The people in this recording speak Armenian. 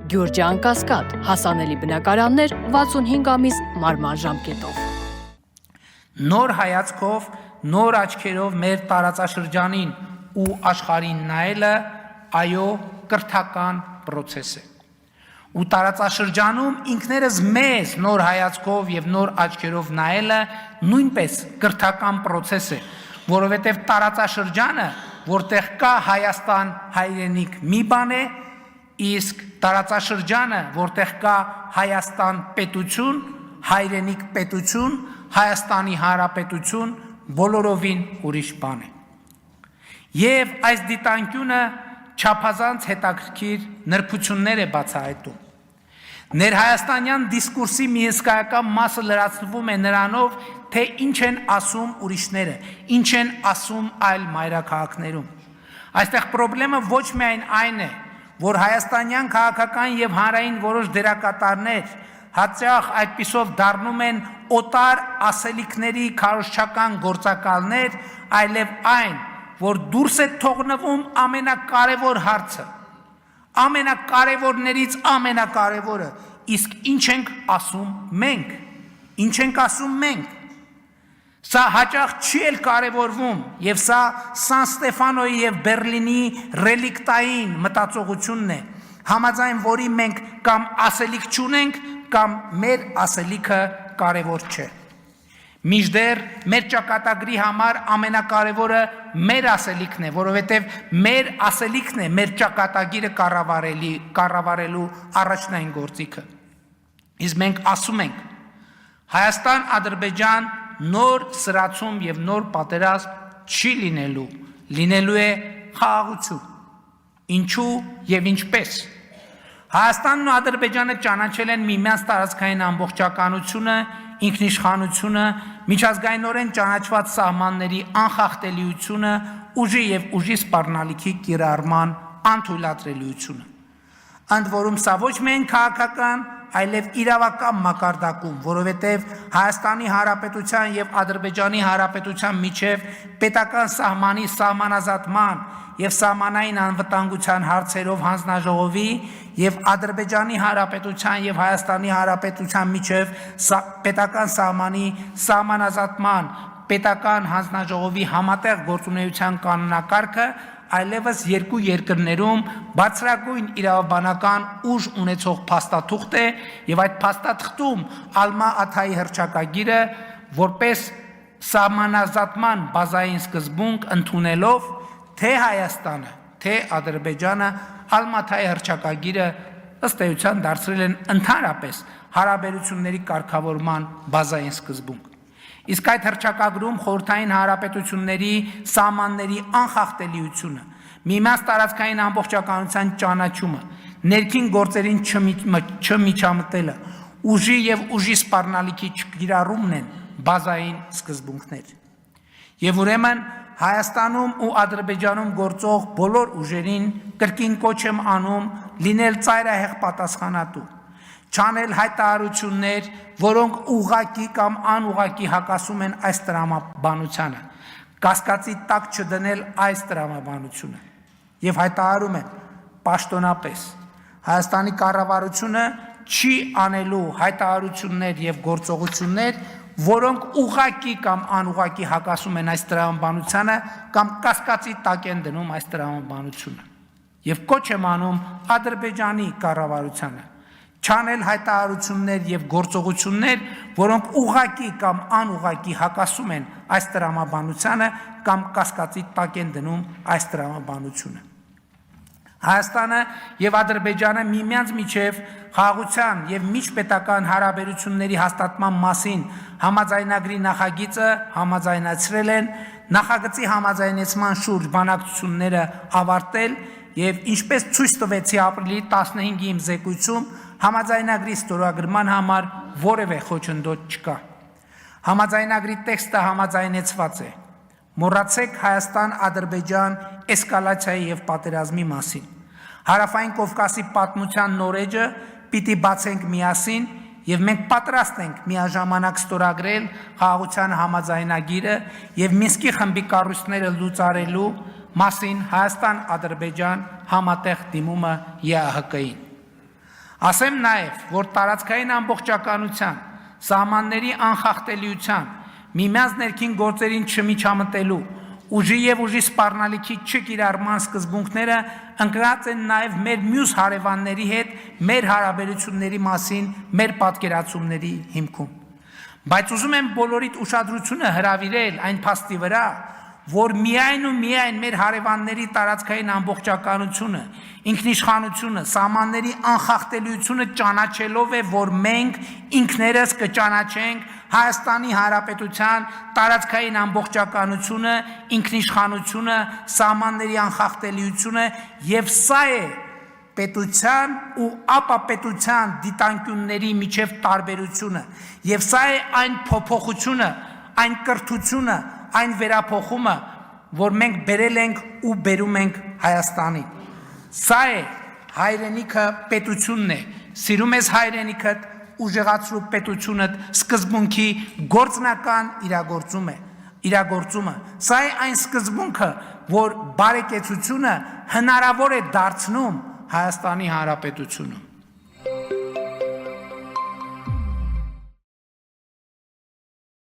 Գյուրջան Կասկադ, հասանելի բնակարաններ 65 ամիս մարման ժամկետով։ Նոր հայացքով, նոր աչքերով մեր տարածաշրջանին ու աշխարհին նայելը այո կրթական process է։ Ու տարածաշրջանում ինքներս մեզ նոր հայացքով եւ նոր աչքերով նայելը նույնպես կրթական process է, որովհետեւ տարածաշրջանը, որտեղ կա Հայաստան հայրենիք մի բան է, իսկ տարածաշրջանը, որտեղ կա Հայաստան պետություն, հայրենիք պետություն, Հայաստանի Հանրապետություն, բոլորովին ուրիշ բան է։ Եվ այս դիտանկյունը չափազանց հետաքրքիր նրբություններ է բացահայտում։ Ներհայաստանյան դիսկուրսի մի հսկայական մասը լրացվում է նրանով, թե ինչ են ասում ուրիշները, ինչ են ասում այլ մայրաքաղաքներում։ Այստեղ խնդրեմը ոչ միայն այն է, որ հայաստանյան քաղաքական եւ հանրային որոշ դերակատարներ հաճախ այդպիսով դառնում են օտար ասելիքների քարոզչական գործակալներ, այլև այն, որ դուրս է թողնվում ամենակարևոր հարցը, ամենակարևորներից ամենակարևորը, իսկ ինչ ենք ասում մենք, ինչ ենք ասում մենք։ Սա հաճախ չի էլ կարևորվում, եւ սա Սան Ստեֆանոյի եւ Բերլինի ռելիկտային մտածողությունն է, համաձայն որի մենք կամ ասելիք չունենք, կամ մեր ասելիքը կարևոր չէ։ Մինչդեռ մեր ճակատագրի համար ամենակարևորը մեր ասելիքն է, որովհետեւ մեր ասելիքն է մեր ճակատագիրը կառավարելու առաջնային գործիքը։ Իսկ մենք ասում ենք. Հայաստան, Ադրբեջան նոր սրացում եւ նոր պատերազմ չի լինելու է խաղաղություն։ Ինչու եւ ինչպես։ Հայաստանն ու Ադրբեջանը ճանաչել են միմյանց տարածքային ամբողջականությունը, ինքնիշխանությունը, միջազգայինորեն ճանաչված սահմանների անխախտելիությունը, ուժի եւ ուժի սպառնալիքի կիրառման անթույլատրելիությունը։ Ընդ որում սա ոչ միայն քաղաքական, այլև իրավական մակարդակում, որովհետև Հայաստանի Հանրապետության եւ Ադրբեջանի Հանրապետության միջև պետական սահմանի սահմանազատման եւ սահմանային անվտանգության հարցերով հանձնաժողովի եւ Ադրբեջանի Հանրապետության եւ Հայաստանի Հանրապետության միջև պետական սահմանի սահմանազատման պետական հանձնաժողովի համատեղ գործունեության կանոնակարգը այլևս երկու երկրներում բարձրագույն իրավաբանական ուժ ունեցող փաստաթուղթ է եւ այդ փաստաթղթում Ալմա Աթայի հռչակագիրը որպես սահմանազատման բազային սկզբունք ընդունելով թե Հայաստանը, թե Ադրբեջանը Ալմա Աթայի հռչակագիրը ըստ էության դարձրել են ընդհանրապես հարաբերությունների կարգավորման բազային սկզբունք։ Իսկ այդ հռչակագրում խորհրդային հանրապետությունների սահմանների անխախտելիությունը, միմյանց տարածքային ամբողջականության ճանաչումը, ներքին գործերին չմիջամտելը, ուժի եւ ուժի սպառնալիքի չկիրառումն են բազային սկզբունքներ։ Եվ ուրեմն Հայաստանում ու Ադրբեջանում գործող բոլոր ուժերին կրկին կոչ եմ անում լինել ծայրահեղ պատասխանատու, չանել հայտարարություններ, որոնք ուղղակի կամ անուղղակի հակասում են այս տրամաբանությանը, կասկածի տակ չդնել այս տրամաբանությունը եւ հայտարարում են պաշտոնապես Հայաստանի կառավարությունը չի անելու հայտարարություններ եւ գործողություններ, որոնք ուղղակի կամ անուղղակի հակասում են այս տրամաբանությանը կամ կասկածի տակ են դնում այս տրամաբանությունը եւ կոչ եմ անում Ադրբեջանի կառավարությանը չանել հայտարարություններ եւ գործողություններ, որոնք ուղղակի կամ անուղղակի հակասում են այս տրամաբանությանը կամ կասկածի տակ են դնում այս տրամաբանությունը։ Հայաստանը եւ Ադրբեջանը միմյանց միջև խաղաղության եւ միջպետական հարաբերությունների հաստատման մասին համաձայնագրի նախագիծը համաձայնացրել են, նախագծի համաձայնեցման շուրջ բանակցությունները ավարտել եւ ինչպես ցույց տվեցի ապրիլի 15-ի իմ զեկույցում համաձայնագրի ստորագրման համար որևէ խոչընդոտ չկա։ Համաձայնագրի տեքստը համաձայնեցված է։ Մոռացեք Հայաստան-Ադրբեջան էսկալացիայի եւ պատերազմի մասին։ Հարավային Կովկասի պատմության նորեջը պիտի բացենք միասին եւ մենք պատրաստ ենք միաժամանակ ստորագրել խաղաղության համաձայնագիրը եւ Մինսկի խմբի կառույցները լուծարելու մասին Հայաստան-Ադրբեջան համատեղ դիմումը ԵԱՀԿ-ին։ Ասեմ նաև, որ տարածքային ամբողջականության, սահմանների անխախտելիության, միմյանց ներքին գործերին չմիջամտելու, ուժի եւ ուժի սպառնալիքի չկիրառման սկզբունքները ընկրած են նաև մեր մյուս հարևանների հետ մեր հարաբերությունների մասին մեր պատկերացումների հիմքում։ Բայց ուզում եմ բոլորիդ ուշադրությունը հրավիրել այն փաստի վրա, որ միայն ու միայն մեր հարևանների տարածքային ամբողջականությունը, ինքնիշխանությունը, սահմանների անխախտելիությունը ճանաչելով է, որ մենք ինքներս կճանաչենք Հայաստանի Հանրապետության տարածքային ամբողջականությունը, ինքնիշխանությունը, սահմանների անխախտելիությունը եւ սա է պետության ու ապապետության դիտանկյունների միջև տարբերությունը եւ սա է այն փոփոխությունը, այն կրթությունը, այն վերափոխումը, որ մենք բերել ենք ու բերում ենք Հայաստանի։ Սա է հայրենիքը պետությունն է, սիրում ես հայրենիքդ, ուժեղացրու պետությունդ, սկզբունքի գործնական իրագործումը։ Սա է այն սկզբունքը, որ բարեկեցությունը հնարավոր է դարձնում Հայաստանի Հանրապետությունում։